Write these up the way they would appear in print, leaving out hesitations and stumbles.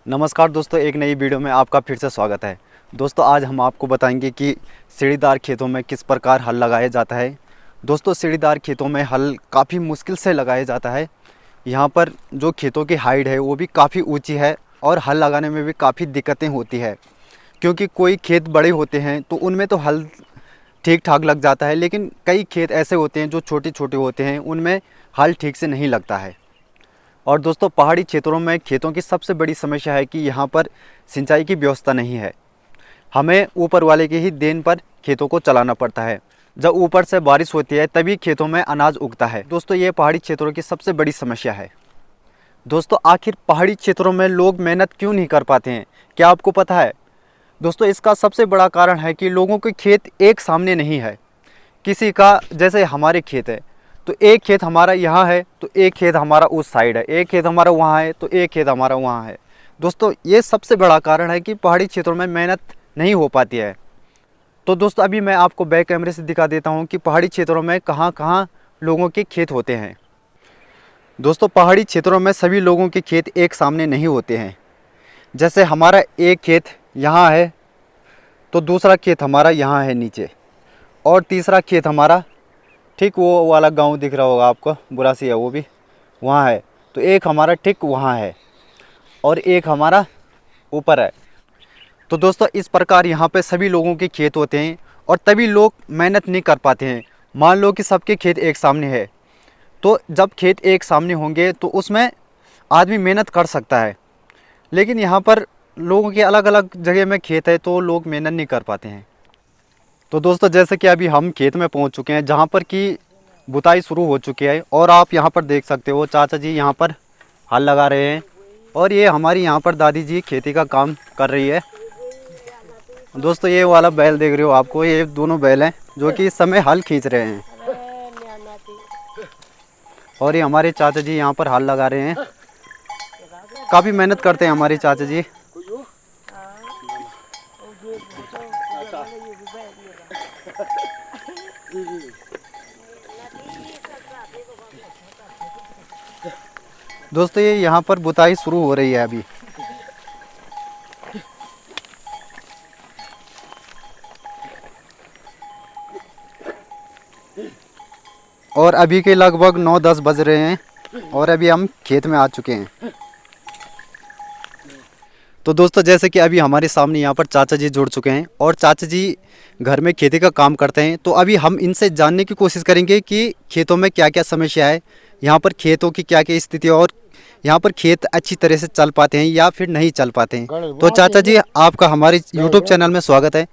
नमस्कार दोस्तों, एक नई वीडियो में आपका फिर से स्वागत है। दोस्तों आज हम आपको बताएंगे कि सीढ़ीदार खेतों में किस प्रकार हल लगाया जाता है। दोस्तों सीढ़ीदार खेतों में हल काफ़ी मुश्किल से लगाया जाता है। यहाँ पर जो खेतों की हाइट है वो भी काफ़ी ऊंची है और हल लगाने में भी काफ़ी दिक्कतें होती है, क्योंकि कोई खेत बड़े होते हैं तो उनमें तो हल ठीक ठाक लग जाता है, लेकिन कई खेत ऐसे होते हैं जो छोटे छोटे होते हैं, उनमें हल ठीक से नहीं लगता है। और दोस्तों पहाड़ी क्षेत्रों में खेतों की सबसे बड़ी समस्या है कि यहाँ पर सिंचाई की व्यवस्था नहीं है। हमें ऊपर वाले की ही देन पर खेतों को चलाना पड़ता है। जब ऊपर से बारिश होती है तभी खेतों में अनाज उगता है। दोस्तों ये पहाड़ी क्षेत्रों की सबसे बड़ी समस्या है। दोस्तों आखिर पहाड़ी क्षेत्रों में लोग मेहनत क्यों नहीं कर पाते हैं, क्या आपको पता है? दोस्तों इसका सबसे बड़ा कारण है कि लोगों के खेत एक सामने नहीं है। किसी का जैसे हमारे खेत है तो एक खेत हमारा यहाँ है तो एक खेत हमारा उस साइड है, एक खेत हमारा वहाँ है तो एक खेत हमारा वहाँ है। दोस्तों ये सबसे बड़ा कारण है कि पहाड़ी क्षेत्रों में मेहनत नहीं हो पाती है। तो दोस्तों अभी मैं आपको बैक कैमरे से दिखा देता हूँ कि पहाड़ी क्षेत्रों में कहाँ कहाँ लोगों के खेत होते हैं। दोस्तों पहाड़ी क्षेत्रों में सभी लोगों के खेत एक सामने नहीं होते हैं। जैसे हमारा एक खेत यहाँ है तो दूसरा खेत हमारा यहाँ है नीचे, और तीसरा खेत हमारा ठीक वो वाला गांव दिख रहा होगा आपको, बुरासी है वो भी वहाँ है, तो एक हमारा ठीक वहाँ है और एक हमारा ऊपर है। तो दोस्तों इस प्रकार यहाँ पे सभी लोगों के खेत होते हैं और तभी लोग मेहनत नहीं कर पाते हैं। मान लो कि सबके खेत एक सामने है, तो जब खेत एक सामने होंगे तो उसमें आदमी मेहनत कर सकता है, लेकिन यहाँ पर लोगों के अलग अलग जगह में खेत है तो लोग मेहनत नहीं कर पाते हैं। तो दोस्तों जैसे कि अभी हम खेत में पहुंच चुके हैं जहां पर कि बुताई शुरू हो चुकी है, और आप यहां पर देख सकते हो चाचा जी यहां पर हल लगा रहे हैं और ये हमारी यहां पर दादी जी खेती का काम कर रही है। दोस्तों ये वाला बैल देख रहे हो आपको, ये दोनों बैल हैं जो कि इस समय हल खींच रहे हैं, और ये हमारे चाचा जी यहाँ पर हल लगा रहे हैं। काफ़ी मेहनत करते हैं हमारे चाचा जी। दोस्तों ये यहाँ पर बुताई शुरू हो रही है अभी। और अभी के लगभग 9-10 बज रहे हैं और अभी हम खेत में आ चुके हैं। तो दोस्तों जैसे कि अभी हमारे सामने यहाँ पर चाचा जी जुड़ चुके हैं और चाचा जी घर में खेती का काम करते हैं। तो अभी हम इनसे जानने की कोशिश करेंगे कि खेतों में क्या क्या समस्या है, यहाँ पर खेतों की क्या क्या स्थिति है, और यहाँ पर खेत अच्छी तरह से चल पाते हैं या फिर नहीं चल पाते हैं। तो चाचा जी आपका हमारे यूट्यूब चैनल में स्वागत है।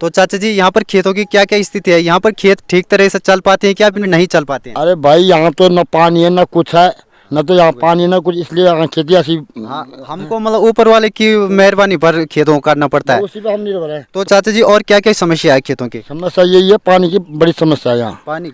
तो चाचा जी यहाँ पर खेतों की क्या क्या स्थिति है, यहाँ पर खेत ठीक तरह से चल पाते हैं क्या फिर नहीं चल पाते हैं? अरे भाई यहाँ तो न पानी है न कुछ है, न तो यहाँ पानी न कुछ, इसलिए यहाँ खेती ऐसी। हाँ हमको मतलब ऊपर वाले की मेहरबानी पर खेतों को करना पड़ता है, उसी पे हम निर्भर है। तो चाचा जी और क्या क्या समस्या है खेतों की? समस्या यही है, पानी की बड़ी समस्या है यहाँ, पानी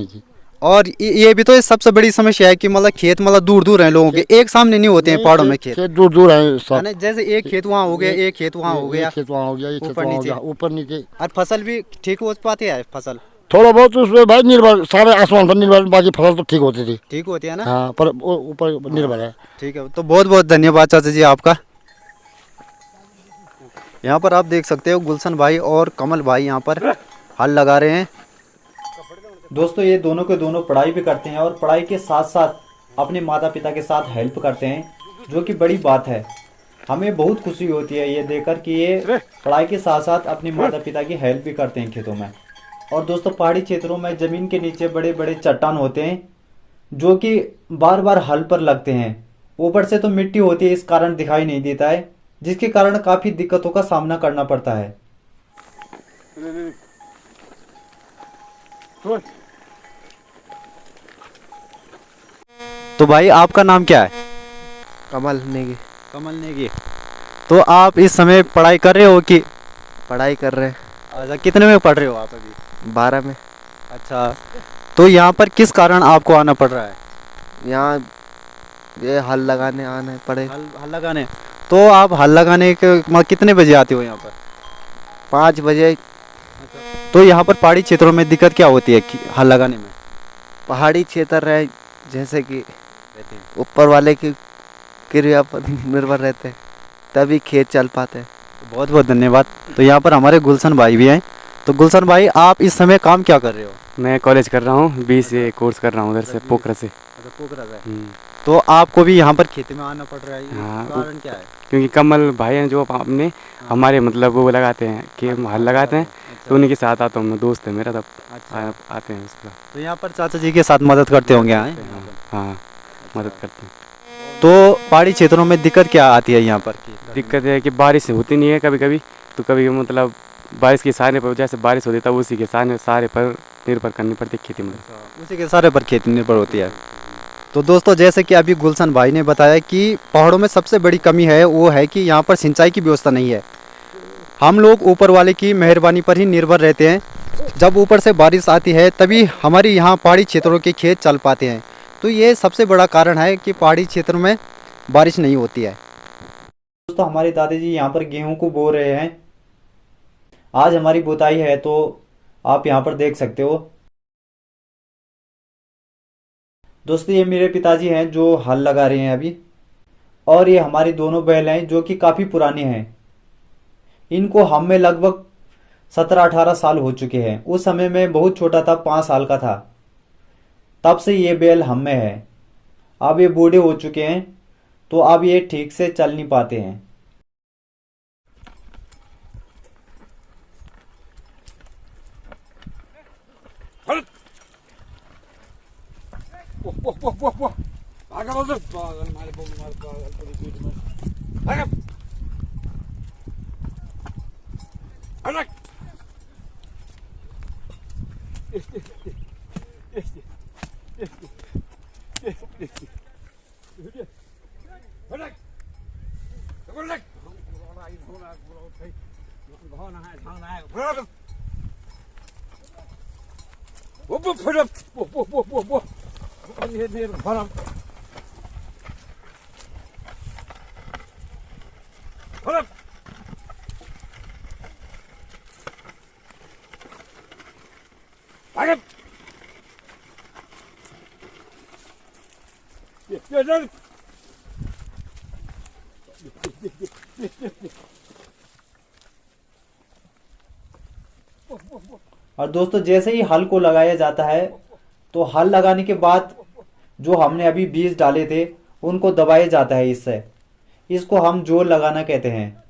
की। और ये भी तो सबसे बड़ी समस्या है कि मतलब खेत मतलब दूर दूर हैं लोगों के, एक सामने नहीं होते हैं पहाड़ों में खेत। खेत दूर दूर है सब, जैसे एक खेत वहाँ हो गया, एक खेत वहाँ हो गया, खेत वहाँ हो गया, एक खेत वहाँ हो गया, ऊपर नीचे। और फसल भी ठीक हो पाती है? फसल थोड़ा बहुत उसमें भाई निर्भर, सारे आसमान पर निर्भर, बाकी फसल तो ठीक होती थी। ठीक होती है ना? हाँ पर ऊपर निर्भर है। ठीक है, तो बहुत बहुत धन्यवाद चाचा जी आपका। यहाँ पर आप देख सकते हो गुलशन भाई और कमल भाई यहाँ पर हल लगा रहे हैं। दोस्तों ये दोनों के दोनों पढ़ाई भी करते हैं और पढ़ाई के साथ साथ अपने माता पिता के साथ हेल्प करते हैं, जो कि बड़ी बात है। हमें बहुत खुशी होती है ये देखकर कि ये पढ़ाई के साथ साथ अपने माता पिता की हेल्प भी करते हैं खेतों में। और दोस्तों पहाड़ी क्षेत्रों में ज़मीन के नीचे बड़े बड़े चट्टान होते हैं जो कि बार बार हल पर लगते हैं। ऊपर से तो मिट्टी होती है, इस कारण दिखाई नहीं देता है, जिसके कारण काफ़ी दिक्कतों का सामना करना पड़ता है। तो भाई आपका नाम क्या है? कमल नेगी। कमल नेगी। तो आप इस समय पढ़ाई कर रहे हो कि? पढ़ाई कर रहे हैं। अच्छा कितने में पढ़ रहे हो आप अभी? 12 में। अच्छा, तो यहाँ पर किस कारण आपको आना पड़ रहा है? यहाँ ये हल लगाने आना पड़े। हल लगाने। तो आप हल लगाने के कितने बजे आते हो यहाँ पर? 5 बजे। तो यहाँ पर पहाड़ी क्षेत्रों में दिक्कत क्या होती है हल लगाने में? पहाड़ी क्षेत्र है, जैसे कि ऊपर वाले की क्रिया पर निर्भर रहते हैं। तभी खेत चल पाते हैं। बहुत बहुत धन्यवाद। तो यहाँ पर हमारे गुलशन भाई भी हैं। तो गुलशन भाई, आप इस समय काम क्या कर रहे हो? मैं कॉलेज कर रहा हूँ, 20 से कोर्स कर रहा हूँ उधर से, पोखरा से। अच्छा, पोखरा से। तो आपको भी यहाँ पर खेती में आना पड़ रहा है, ये हाँ, कारण क्या है? क्योंकि कमल भाई हैं जो अपने हमारे मतलब वो लगाते हैं कि हम हल लगाते हैं, तो उन्हीं के साथ आता हूँ मैं, दोस्त है मेरा, तब आते हैं उसके साथ। तो यहाँ पर चाचा जी के साथ मदद करते होंगे? हाँ, मदद करते हैं। तो पहाड़ी क्षेत्रों में दिक्कत क्या आती है यहाँ पर? दिक्कत है कि बारिश होती नहीं है कभी कभी, तो कभी मतलब बारिश के सहारे पर, जैसे बारिश होती है तब उसी के सहारे पर निर्भर करनी पड़ती है खेती में। उसी के सहारे पर खेती निर्भर होती है। तो दोस्तों, जैसे कि अभी गुलशन भाई ने बताया कि पहाड़ों में सबसे बड़ी कमी है वो है कि यहाँ पर सिंचाई की व्यवस्था नहीं है। हम लोग ऊपर वाले की मेहरबानी पर ही निर्भर रहते हैं। जब ऊपर से बारिश आती है तभी हमारे यहाँ पहाड़ी क्षेत्रों के खेत चल पाते हैं। तो ये सबसे बड़ा कारण है कि पहाड़ी क्षेत्र में बारिश नहीं होती है। दोस्तों, हमारे दादाजी यहाँ पर गेहूं को बो रहे हैं। आज हमारी बुताई है, तो आप यहाँ पर देख सकते हो। दोस्तों, ये मेरे पिताजी हैं जो हल लगा रहे हैं अभी। और ये हमारी दोनों बैल हैं जो कि काफ़ी पुराने हैं। इनको हम में लगभग 17-18 साल हो चुके हैं। उस समय में बहुत छोटा था, 5 साल का था। तब से ये बैल हम में है। अब ये बूढ़े हो चुके हैं, तो अब ये ठीक से चल नहीं पाते हैं। और दोस्तों, जैसे ही हल को लगाया जाता है तो हल लगाने के बाद जो हमने अभी बीज डाले थे उनको दबाया जाता है। इससे इसको हम जोर लगाना कहते हैं।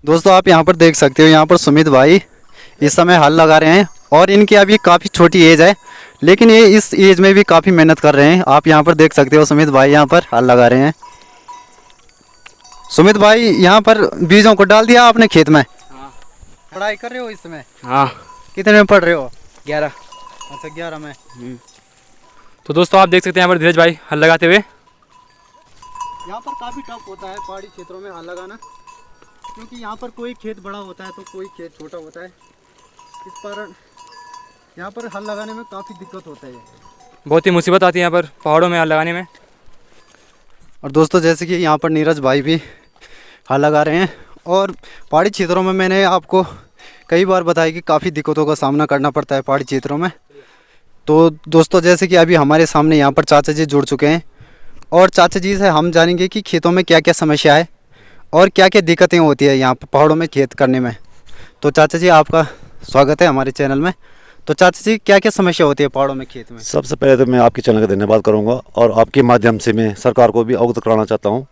दोस्तों, आप यहाँ पर देख सकते हो, यहाँ पर सुमित भाई इस समय हल लगा रहे हैं। और इनकी अभी काफ़ी छोटी एज है, लेकिन ये इस एज में भी काफ़ी मेहनत कर रहे हैं। आप यहाँ पर देख सकते हो, सुमित भाई यहाँ पर हल लगा रहे हैं। सुमित भाई, यहाँ पर बीजों को डाल दिया आपने खेत में? हाँ। पढ़ाई कर रहे हो इस समय? हाँ। कितने में पढ़ रहे हो? 11। अच्छा, 11 में। तो दोस्तों, आप देख सकते हैं यहाँ पर धीरज भाई हल लगाते हुए। यहाँ पर काफ़ी टफ होता है पहाड़ी क्षेत्रों में हल लगाना, क्योंकि यहाँ पर कोई खेत बड़ा होता है तो कोई खेत छोटा होता है। इस कारण यहाँ पर हल लगाने में काफ़ी दिक्कत होता है। बहुत ही मुसीबत आती है यहाँ पर पहाड़ों में हल लगाने में। और दोस्तों, जैसे कि यहाँ पर नीरज भाई भी हल लगा रहे हैं। और पहाड़ी क्षेत्रों में मैंने आपको कई बार बताया कि काफ़ी दिक्कतों का सामना करना पड़ता है पहाड़ी क्षेत्रों में। तो दोस्तों, जैसे कि अभी हमारे सामने यहाँ पर चाचा जी जुड़ चुके हैं, और चाचा जी से हम जानेंगे कि खेतों में क्या क्या समस्या है और क्या क्या दिक्कतें होती है यहाँ पर पहाड़ों में खेत करने में। तो चाचा जी, आपका स्वागत है हमारे चैनल में। तो चाचा जी, क्या क्या समस्या होती है पहाड़ों में खेत में? सबसे पहले तो मैं आपके चैनल का धन्यवाद करूंगा, और आपके माध्यम से मैं सरकार को भी अवगत कराना चाहता हूं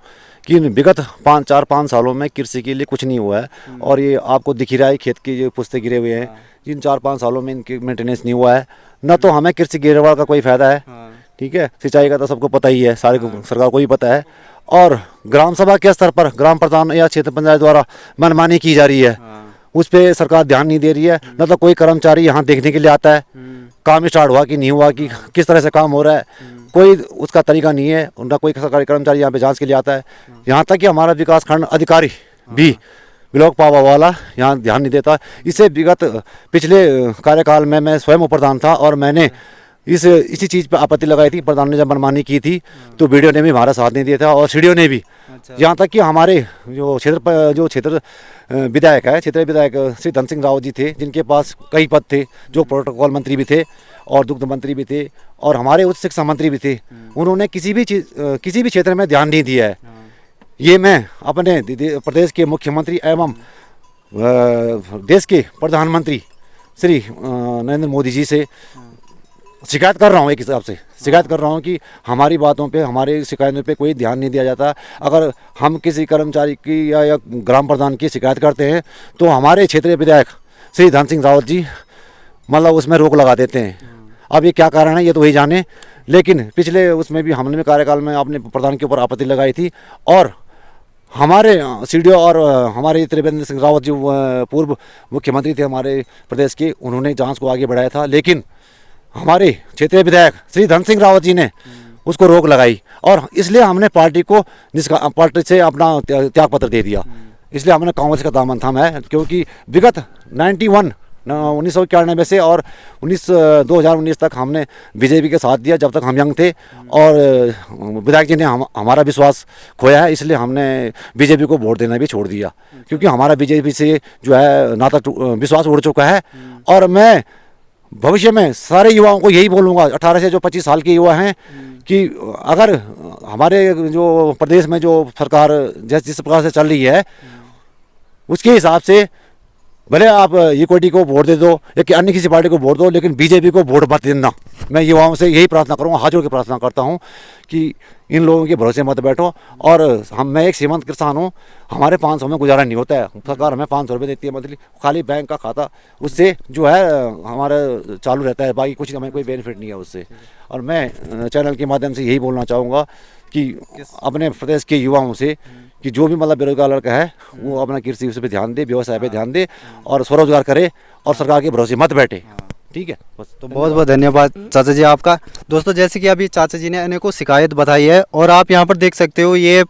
कि विगत 4-5 सालों में कृषि के लिए कुछ नहीं हुआ है। और ये आपको दिख ही रहा है, खेत के जो पुस्ते गिरे हुए हैं, जिन 4-5 सालों में इनकी मेंटेनेंस नहीं हुआ है। न तो हमें कृषि गिरवाड़ का कोई फायदा है, ठीक है, सिंचाई का तो सबको पता ही है, सारे सरकार को ही पता है। और ग्राम सभा के स्तर पर ग्राम प्रधान या क्षेत्र पंचायत द्वारा मनमानी की जा रही है, उस पर सरकार ध्यान नहीं दे रही है। न तो कोई कर्मचारी यहाँ देखने के लिए आता है काम स्टार्ट हुआ कि नहीं हुआ, कि किस तरह से काम हो रहा है, कोई उसका तरीका नहीं है। उनका कोई सरकारी कर्मचारी यहाँ पे जांच के लिए आता है। यहाँ तक कि हमारा विकास खंड अधिकारी भी ब्लॉक पावा वाला यहाँ ध्यान नहीं देता। इसे विगत पिछले कार्यकाल में मैं स्वयं प्रधान था और मैंने इसी चीज़ पे आपत्ति लगाई थी। प्रधान ने जब मनमानी की थी तो वीडियो ने भी हमारा साथ नहीं दिया था और सीडीओ ने भी। यहाँ तक कि हमारे जो क्षेत्र विधायक है, क्षेत्रीय विधायक श्री धन सिंह रावत जी थे, जिनके पास कई पद थे, जो प्रोटोकॉल मंत्री भी थे और दुग्ध मंत्री भी थे और हमारे उच्च शिक्षा मंत्री भी थे, उन्होंने किसी भी क्षेत्र में ध्यान नहीं दिया है। ये मैं अपने प्रदेश के मुख्यमंत्री एवं देश के प्रधानमंत्री श्री नरेंद्र मोदी जी से शिकायत कर रहा हूँ। एक हिसाब से शिकायत कर रहा हूँ कि हमारी बातों पे, हमारी शिकायतों पे कोई ध्यान नहीं दिया जाता। अगर हम किसी कर्मचारी की या ग्राम प्रधान की शिकायत करते हैं तो हमारे क्षेत्रीय विधायक श्री धन सिंह रावत जी मतलब उसमें रोक लगा देते हैं। अब ये क्या कारण है ये तो वही जाने, लेकिन पिछले उसमें भी हमने कार्यकाल में अपने प्रधान के ऊपर आपत्ति लगाई थी और हमारे सीडीओ और हमारे त्रिवेंद्र सिंह रावत जी पूर्व मुख्यमंत्री थे हमारे प्रदेश के, उन्होंने जांच को आगे बढ़ाया था, लेकिन हमारे क्षेत्रीय विधायक श्री धन सिंह रावत जी ने उसको रोक लगाई और इसलिए हमने पार्टी पार्टी से अपना त्याग पत्र दे दिया। इसलिए हमने कांग्रेस का दामन थामा है, क्योंकि विगत 1991 से और 2019 तक हमने बीजेपी के साथ दिया जब तक हम यंग थे और विधायक जी ने हमारा विश्वास खोया है। इसलिए हमने बीजेपी को वोट देना भी छोड़ दिया, क्योंकि हमारा बीजेपी से जो है नाता विश्वास उड़ चुका है। और मैं भविष्य में सारे युवाओं को यही बोलूँगा, 18 से जो 25 साल के युवा हैं, कि अगर हमारे जो प्रदेश में जो सरकार जिस प्रकार से चल रही है उसके हिसाब से भले आप इक्विटी को वोट दे दो या कि अन्य किसी पार्टी को वोट दो, लेकिन बीजेपी को वोट मत देना। मैं युवाओं से यही प्रार्थना करूँगा, हाथ जोड़ के प्रार्थना करता हूँ कि इन लोगों के भरोसे मत बैठो। और मैं एक सीमंत किसान हूँ, हमारे 500 में गुजारा नहीं होता है। सरकार हमें 500 रुपये देती है मंथली, खाली बैंक का खाता उससे जो है हमारा चालू रहता है, बाकी कुछ हमें कोई बेनिफिट नहीं है उससे। और मैं चैनल के माध्यम से यही बोलना चाहूँगा कि अपने प्रदेश के युवाओं से कि जो भी मतलब बेरोजगार लड़का है वो अपना कृषि उस पर ध्यान दे, व्यवसाय पे ध्यान दे और स्वरोजगार करे और सरकार के भरोसे मत बैठे। ठीक है, बस। तो बहुत बहुत धन्यवाद चाचा जी आपका। दोस्तों, जैसे कि अभी चाचा जी ने अनेकों शिकायत बताई है और आप यहाँ पर देख सकते हो, ये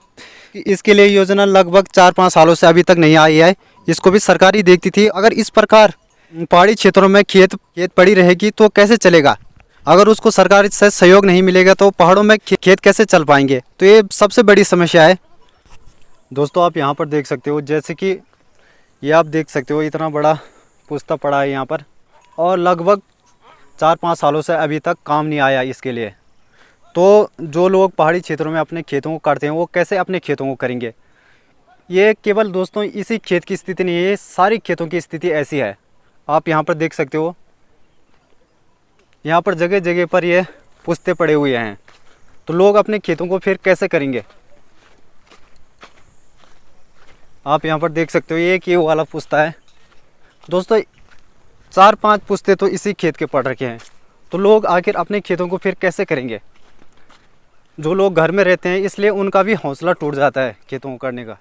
इसके लिए योजना लगभग 4-5 सालों से अभी तक नहीं आई है। इसको भी सरकार ही देखती थी। अगर इस प्रकार पहाड़ी क्षेत्रों में खेत पड़ी रहेगी तो कैसे चलेगा? अगर उसको सरकार से सहयोग नहीं मिलेगा तो पहाड़ों में खेत कैसे चल पाएंगे? तो ये सबसे बड़ी समस्या है। दोस्तों, आप यहाँ पर देख सकते हो, जैसे कि ये आप देख सकते हो, इतना बड़ा पुस्ता पड़ा है यहाँ पर और लगभग 4-5 सालों से अभी तक काम नहीं आया इसके लिए। तो जो लोग पहाड़ी क्षेत्रों में अपने खेतों को काटते हैं वो कैसे अपने खेतों को करेंगे? ये केवल दोस्तों इसी खेत की स्थिति नहीं है, सारी खेतों की स्थिति ऐसी है। आप यहाँ पर देख सकते हो, यहाँ पर जगह जगह पर ये पुस्ते पड़े हुए हैं। तो लोग अपने खेतों को फिर कैसे करेंगे? आप यहाँ पर देख सकते हो, ये वाला पुस्ता है। दोस्तों, 4-5 पुस्ते तो इसी खेत के पड़ रखे हैं। तो लोग आखिर अपने खेतों को फिर कैसे करेंगे? जो लोग घर में रहते हैं इसलिए उनका भी हौसला टूट जाता है खेतों को करने का।